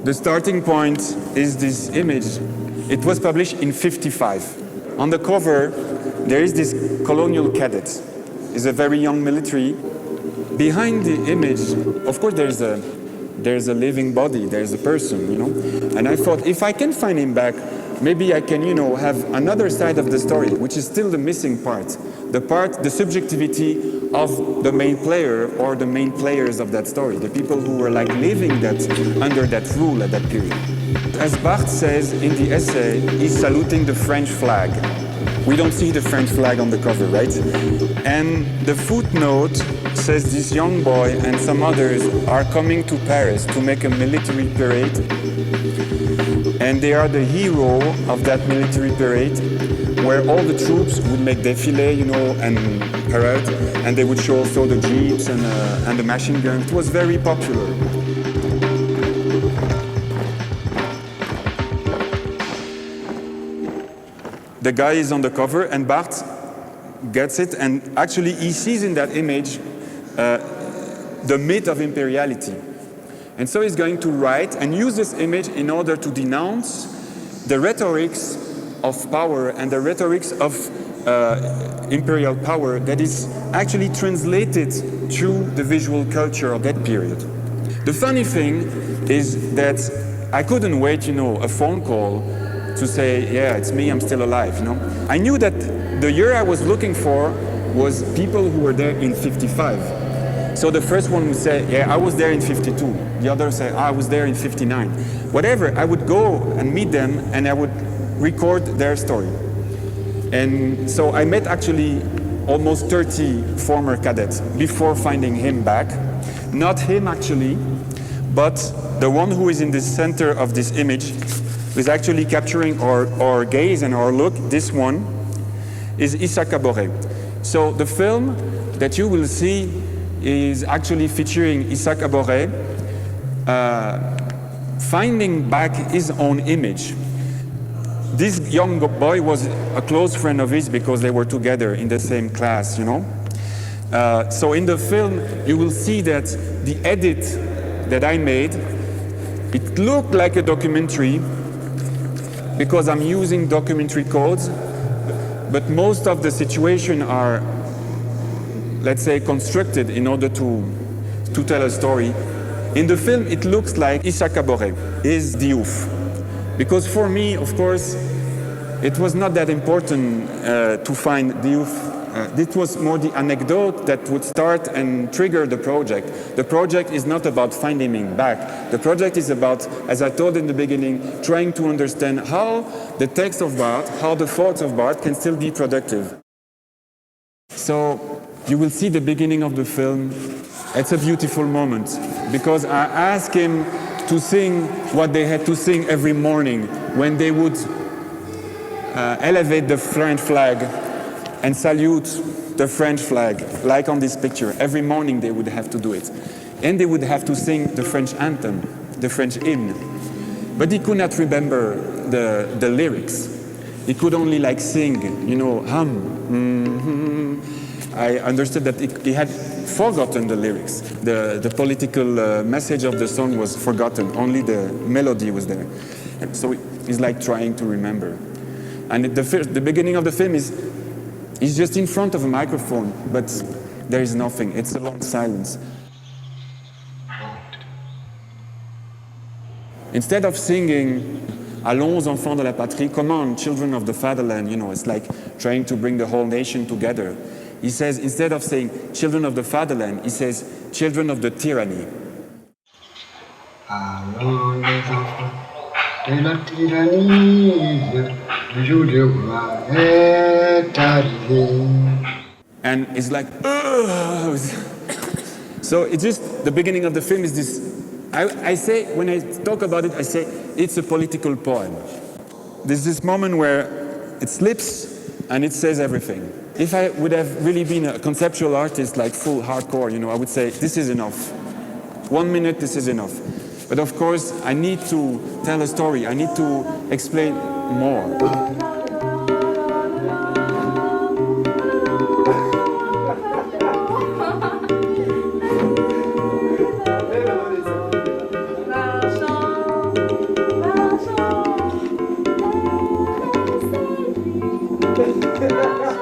The starting point is this image. It was published in '55. On the cover, there is this colonial cadet. He's a very young military. Behind the image, of course, there's a living body, there's a person, you know. And I thought, if I can find him back, maybe I can, you know, have another side of the story, which is still the missing part. The subjectivity of the main player or the main players of that story, the people who were like living that under that rule at that period. As Barthes says in the essay, he's saluting the French flag. We don't see the French flag on the cover, right? And the footnote says this young boy and some others are coming to Paris to make a military parade. And they are the hero of that military parade, where all the troops would make défilé, you know, and parade, and they would show also the jeeps and the machine guns. It was very popular. The guy is on the cover, and Barthes gets it, and actually he sees in that image the myth of imperiality. And so he's going to write and use this image in order to denounce the rhetorics of power and the rhetorics of imperial power that is actually translated through the visual culture of that period. The funny thing is that I couldn't wait, you know, a phone call to say, yeah, it's me, I'm still alive, you know. I knew that the year I was looking for was people who were there in '55. So the first one would say, yeah, I was there in '52. The other say, I was there in '59. Whatever, I would go and meet them and I would record their story. And so I met actually almost 30 former cadets before finding him back. Not him actually, but the one who is in the center of this image is actually capturing our gaze and our look. This one is Issa Kabore. So the film that you will see is actually featuring Issa Kabore finding back his own image. This young boy was a close friend of his because they were together in the same class, you know. So in the film, you will see that the edit that I made, it looked like a documentary because I'm using documentary codes, but most of the situations are, let's say, constructed in order to tell a story. In the film, it looks like Issa Kabore is Diouf. Because for me, of course, it was not that important to find Diouf. This was more the anecdote that would start and trigger the project. The project is not about finding him back. The project is about, as I told in the beginning, trying to understand how the text of Barthes, how the thoughts of Barthes can still be productive. So you will see the beginning of the film. It's a beautiful moment because I asked him to sing what they had to sing every morning when they would elevate the French flag and salute the French flag, like on this picture. Every morning they would have to do it. And they would have to sing the French anthem, the French hymn. But he could not remember the lyrics. He could only like sing, you know, hum. I understood that he had forgotten the lyrics. The political message of the song was forgotten. Only the melody was there. And so he's like trying to remember. And the beginning of the film he's just in front of a microphone, but there is nothing. It's a long silence. Instead of singing, Allons, enfants de la patrie, come on, children of the fatherland, you know, it's like trying to bring the whole nation together. He says, instead of saying children of the fatherland, he says children of the tyranny. Allons, les enfants de la tyrannie, le jour du roi est arrivé. And it's like, ugh. So it's just, the beginning of the film is this, I say, when I talk about it, I say, it's a political poem. There's this moment where it slips and it says everything. If I would have really been a conceptual artist, like full hardcore, you know, I would say, this is enough. 1 minute, this is enough. But of course, I need to tell a story. I need to explain more. Thank you.